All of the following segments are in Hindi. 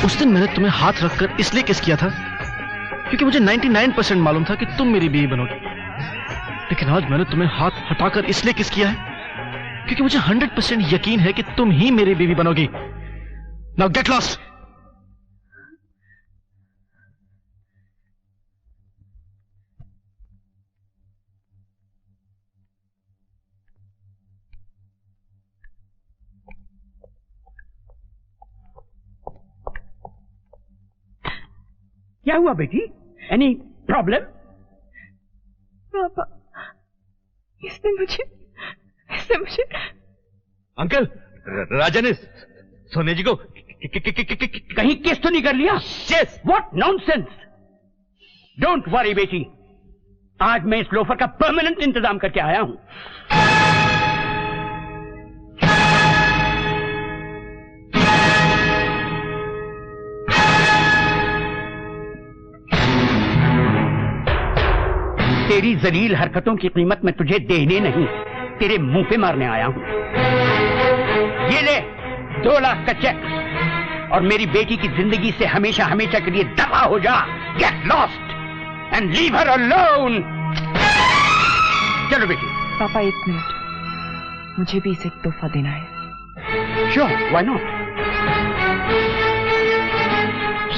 उस दिन मैंने तुम्हें हाथ रखकर इसलिए किस किया था क्योंकि मुझे 99% मालूम था कि तुम मेरी बीवी बनोगी। लेकिन आज मैंने तुम्हें हाथ हटाकर इसलिए किस किया है क्योंकि मुझे 100% यकीन है कि तुम ही मेरी बीवी बनोगी। Now get lost. क्या हुआ बेटी? Any problem? पापा, इसने मुझे अंकल, राजा ने सोने जी को कहीं किस तो नहीं कर लिया? Yes. What nonsense! Don't worry बेटी, आज मैं इस लोफर का परमानेंट इंतजाम करके आया हूं। तेरी जलील हरकतों की कीमत मैं तुझे देने नहीं, तेरे मुंह पे मारने आया हूं। ये ले 2 लाख का चेक और मेरी बेटी की जिंदगी से हमेशा हमेशा के लिए दफा हो जा। Get lost and leave her alone. चलो बेटी। पापा 1 मिनट, मुझे भी इसे एक तोहफा देना है। Sure, why not?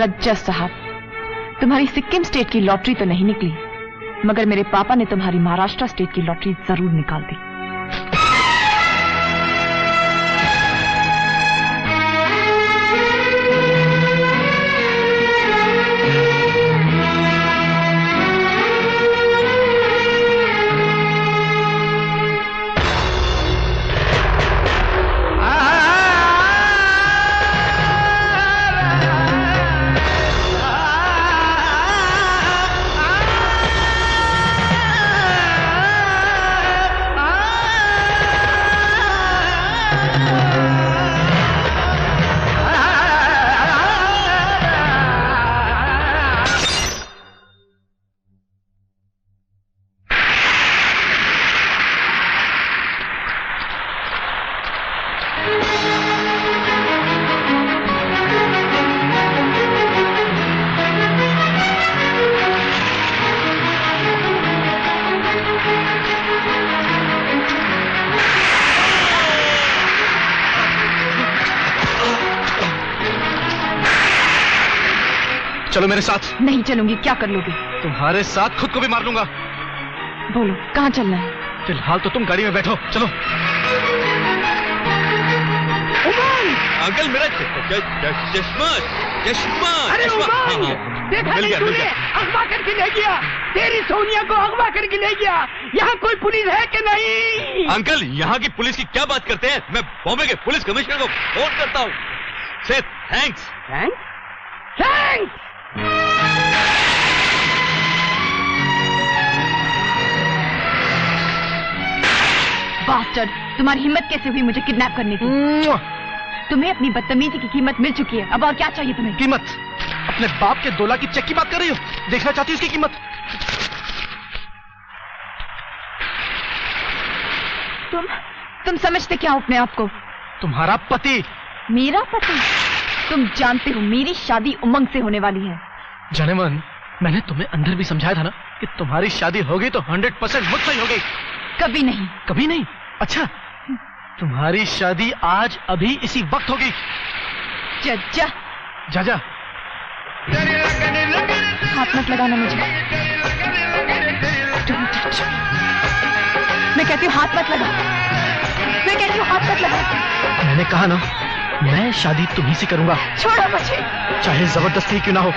रज्जा साहब, तुम्हारी सिक्किम स्टेट की लॉटरी तो नहीं निकली, मगर मेरे पापा ने तुम्हारी महाराष्ट्र स्टेट की लॉटरी जरूर निकाल दी। चलो मेरे साथ। नहीं चलूंगी। क्या कर लोगे? तुम्हारे साथ खुद को भी मार लूंगा। बोलो कहाँ चलना है? फिलहाल तो तुम गाड़ी में बैठो, चलो। अंकल मेरा चश्मा चश्मा। अरे उमंग, देखा नहीं तूने? अगवा करके ले गया, तेरी सोनिया को अगवा करके ले गया। यहाँ कोई पुलिस है कि नहीं? अंकल, यहाँ की पुलिस की क्या बात करते हैं? मैं बॉम्बे के पुलिस कमिश्नर को फोन करता हूँ। से थैंक्स। थैंक्स? थैंक्स! बास्टर्ड, तुम्हारी हिम्मत कैसे हुई मुझे किडनैप करने की? तुम्हें अपनी बदतमीजी की कीमत मिल चुकी है, अब और क्या चाहिए तुम्हें? कीमत? अपने बाप के 2 लाख की चेक की बात कर रही हो? देखना चाहती हो उसकी कीमत? तुम समझते क्या हो अपने आप को? तुम्हारा पति। मेरा पति? तुम जानते हो मेरी शादी उमंग से होने वाली है। जाने मन, मैंने तुम्हें अंदर भी समझाया था ना कि तुम्हारी शादी होगी तो 100% मुझसे ही होगी। कभी नहीं। कभी नहीं? अच्छा, तुम्हारी शादी आज अभी इसी वक्त होगी। जा जा जा। हाथ मत लगाना मुझे। मैं कहती हूँ हाथ मत लगा। मैं कहती हूँ हाथ मत लगा। मैंने कहा ना, मैं शादी तुम्ही से करूंगा। छोड़ो मुझे। चाहे जबरदस्ती क्यों ना हो।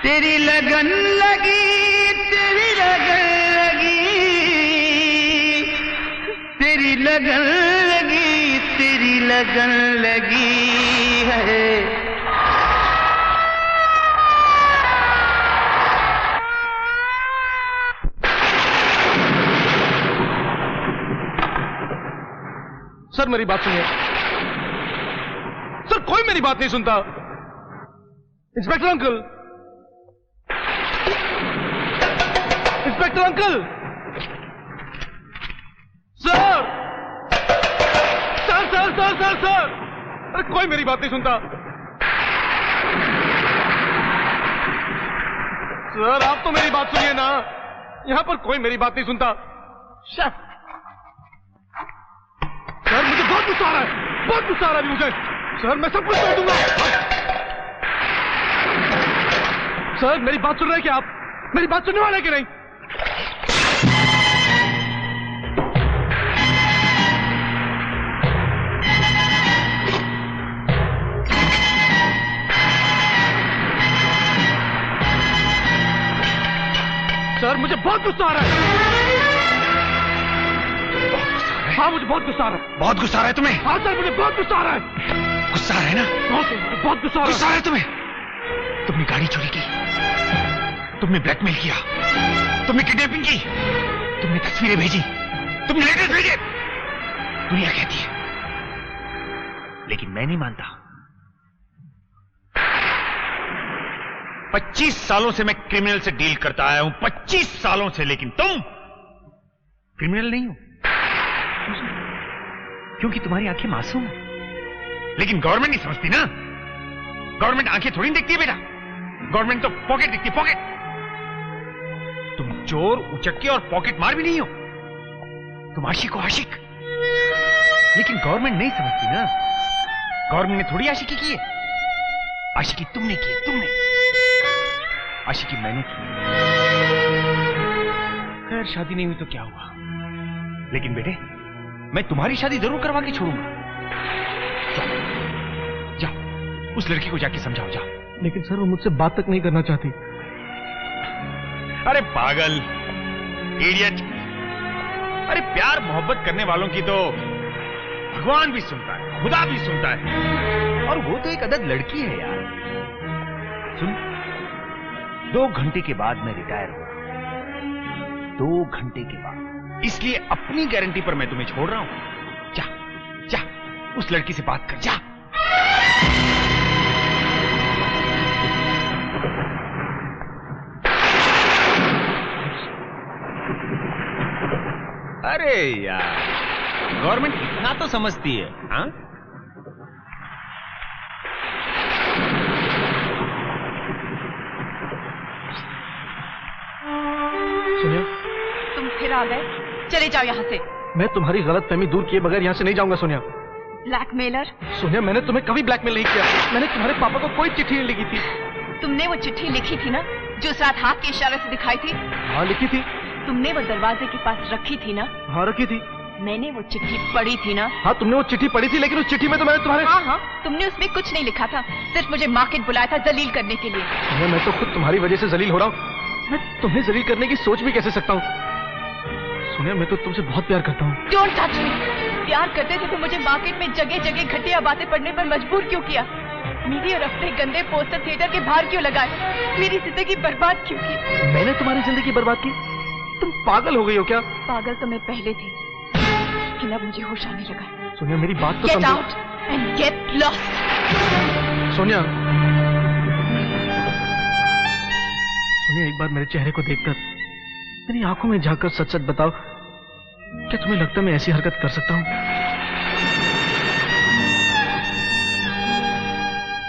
तेरी लगन लगी, तेरी लगन लगी, तेरी लगन लगी, तेरी लगन लगी है। सर मेरी बात सुनिए। सर कोई मेरी बात नहीं सुनता। Inspector uncle, inspector uncle, sir sir sir sir sir, अरे कोई मेरी बात नहीं सुनता। सर आप तो मेरी बात सुनिए ना, यहाँ पर कोई मेरी बात नहीं सुनता। सर मुझे बहुत गुस्सा आ रहा है, बहुत गुस्सा आ रहा है मुझे। सर मैं सब कुछ कर दूंगा। सर मेरी बात सुन रहे हैं क्या आप? मेरी बात सुनने वाले हैं कि नहीं? सर मुझे बहुत गुस्सा आ रहा है। हाँ मुझे बहुत गुस्सा आ रहा है। बहुत गुस्सा आ रहा है तुम्हें? हाँ सर मुझे बहुत गुस्सा आ रहा है। गुस्सा आ रहा है ना? बहुत गुस्सा आ रहा है तुम्हें? तुमने गाड़ी चोरी की, तुमने ब्लैकमेल किया, तुमने किडनैपिंग की, तुमने तस्वीरें भेजी, तुमने लेटर भेजे। दुनिया कहती है, लेकिन मैं नहीं मानता। 25 सालों से मैं क्रिमिनल से डील करता आया हूं, 25 सालों से, लेकिन तुम क्रिमिनल नहीं हो क्योंकि तुम्हारी आंखें मासूम है। लेकिन गवर्नमेंट नहीं समझती ना, गवर्नमेंट आंखें थोड़ी देखती है बेटा, गवर्नमेंट तो पॉकेट देखती है, पॉकेट। तुम चोर, उचक्के और पॉकेट मार भी नहीं हो, तुम आशिक हो, आशिक। लेकिन गवर्नमेंट नहीं समझती ना, गवर्नमेंट ने थोड़ी आशिकी की है, आशिकी तुमने की है, तुमने। आशिकी मैंने की। खैर शादी नहीं हुई तो क्या हुआ, लेकिन बेटे मैं तुम्हारी शादी जरूर करवा के छोड़ूंगा। जाओ जाओ, उस लड़की को जाके समझाओ, जाओ। लेकिन सर वो मुझसे बात तक नहीं करना चाहती। अरे पागल, इडियट। अरे प्यार मोहब्बत करने वालों की तो भगवान भी सुनता है, खुदा भी सुनता है, और वो तो एक अदद लड़की है यार। सुन, 2 घंटे के बाद मैं रिटायर हो रहा हूं, 2 घंटे के बाद, इसलिए अपनी गारंटी पर मैं तुम्हें छोड़ रहा हूं। जा जा, उस लड़की से बात कर, जा। अरे यार, गवर्नमेंट इतना तो समझती है। हाँ सोनिया, तुम फिर आ गए, चले जाओ यहाँ से। मैं तुम्हारी गलतफहमी दूर किए बगैर यहाँ से नहीं जाऊंगा सोनिया। ब्लैकमेलर? सोनिया मैंने तुम्हें कभी ब्लैकमेल नहीं किया, मैंने तुम्हारे पापा को कोई चिट्ठी नहीं लिखी थी। तुमने वो चिट्ठी लिखी थी ना, जो उस रात हाथ के इशारे से दिखाई थी? हाँ लिखी थी। तुमने वो दरवाजे के पास रखी थी ना? हाँ रखी थी। मैंने वो चिट्ठी पढ़ी थी ना? हाँ तुमने वो चिट्ठी पढ़ी थी, लेकिन उस चिट्ठी में तो मैंने तुम्हारे। हाँ, तुमने उसमें कुछ नहीं लिखा था, सिर्फ मुझे मार्केट बुलाया था जलील करने के लिए। सोनिया मैं तो खुद तुम्हारी वजह से जलील हो रहा हूँ, मैं तुम्हें जलील करने की सोच भी कैसे सकता हूँ? सोनिया मैं तो तुमसे बहुत प्यार करता हूँ। Don't touch me. प्यार करते थे तो मुझे मार्केट में जगह जगह घटिया बातें पढ़ने पर मजबूर क्यों किया? मेरी और अपने गंदे पोस्टर थिएटर के बाहर क्यों लगाए? मेरी जिंदगी बर्बाद क्यों की? मैंने तुम्हारी जिंदगी बर्बाद की? तुम पागल हो गई हो क्या? पागल तो मैं पहले थी, लेकिन अब मुझे होश आने लगा। सोनिया मेरी बात तो Get समझो। out and get lost. Sonia, Sonia एक बार मेरे चेहरे को देखकर, मेरी आंखों में झांककर सच सच बताओ, क्या तुम्हें लगता है मैं ऐसी हरकत कर सकता हूँ?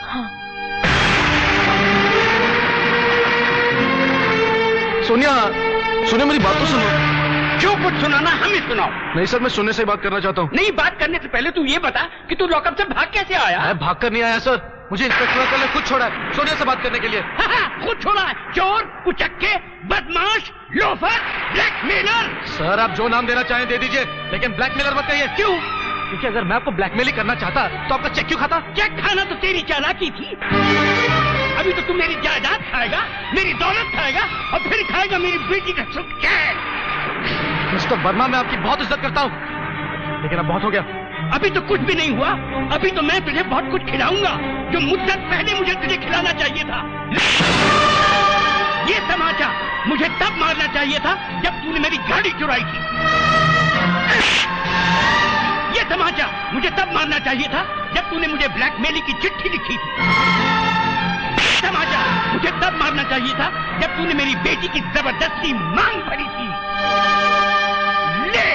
हाँ। सोनिया, सोनिया मेरी बात तो सुनो। जो कुछ सुनाना हमें सुनाओ। नहीं सर, मैं सोने से बात करना चाहता हूँ। नहीं, बात करने से पहले तू ये बता कि तू लॉकअप से भाग कैसे आया? मैं भाग कर नहीं आया सर, मुझे इंस्पेक्टर अंकल ने खुद छोड़ा है सोनिया से बात करने के लिए। खुद छोड़ा है? चोर, उचक्के, बदमाश, लोफर, ब्लैकमेलर। सर आप जो नाम देना चाहें दे दीजिए, लेकिन ब्लैकमेलर मत कहिए। क्यों? क्योंकि अगर मैं आपको ब्लैकमेल ही करना चाहता तो आपका चेक क्यों खाता? चेक खाना तो तेरी चालाकी थी। अभी तो तू मेरी जायदाद खाएगा, मेरी दौलत खाएगा, और फिर खाएगा मेरी बेटी का सुख। मिस्टर वर्मा, मैं आपकी बहुत इज्जत करता हूँ, लेकिन अब बहुत हो गया। अभी तो कुछ भी नहीं हुआ, अभी तो मैं तुझे बहुत कुछ खिलाऊंगा जो मुद्दत पहले मुझे तुझे खिलाना चाहिए था। ये तमाचा मुझे तब मारना चाहिए था जब तूने मेरी गाड़ी चुराई थी। ये तमाचा मुझे तब मारना चाहिए था जब तूने मुझे ब्लैकमेलिंग की चिट्ठी लिखी थी। ये तमाचा मुझे तब मारना चाहिए था जब तूने मेरी बेटी की जबरदस्ती मांग भरी थी। ले!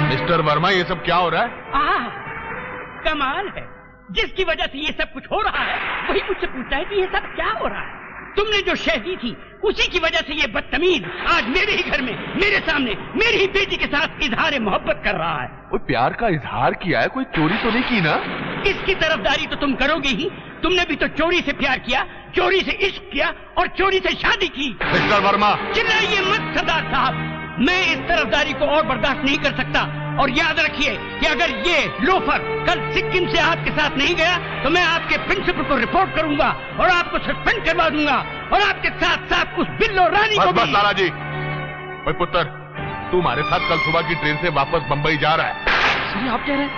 मिस्टर वर्मा, ये सब क्या हो रहा है? कमाल है, जिसकी वजह से ये सब कुछ हो रहा है वही मुझसे पूछता है कि ये सब क्या हो रहा है। तुमने जो शह दी थी उसी की वजह से ये बदतमीज आज मेरे ही घर में मेरे सामने मेरी ही बेटी के साथ इजहार मोहब्बत कर रहा है। कोई प्यार का इजहार किया है, कोई चोरी तो नहीं की ना? इसकी तरफदारी तो तुम करोगे ही। तुमने भी तो चोरी से प्यार किया, चोरी से इश्क किया और चोरी से शादी की। मिस्टर वर्मा, चिल्लाइए मत सरदार साहब, मैं इस तरफदारी को और बर्दाश्त नहीं कर सकता। और याद रखिए कि अगर ये लोफर कल सिक्किम से आपके साथ नहीं गया तो मैं आपके प्रिंसिपल को रिपोर्ट करूंगा और आपको सस्पेंड करवा दूंगा और आपके साथ साथ उस बिल्लो रानी को भी। बस लाला जी। ओए पुत्र, तू हमारे साथ कल सुबह की ट्रेन से वापस बंबई जा रहा है। सर आप कह रहे हैं?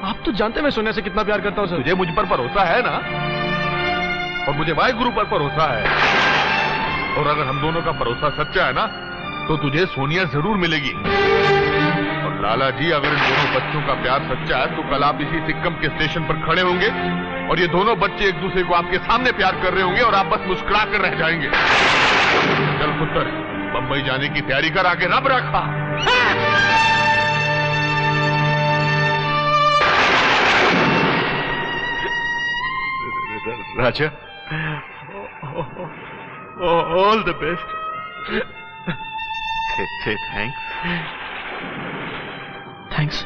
आप तो जानते हैं मैं सोनिया से कितना प्यार करता हूँ सर। तुझे मुझ पर भरोसा है ना? और मुझे वाहिगुरु पर भरोसा है। और अगर हम दोनों का भरोसा सच्चा है ना तो तुझे सोनिया जरूर मिलेगी। और लाला जी, अगर इन दोनों बच्चों का प्यार सच्चा है तो कल आप इसी सिक्किम के स्टेशन पर खड़े होंगे और ये दोनों बच्चे एक दूसरे को आपके सामने प्यार कर रहे होंगे और आप बस मुस्कुरा कर रह जाएंगे। चल पुत्र, बंबई जाने की तैयारी कर, आके रब रखा। Raja, all the best. Say thanks. Thanks.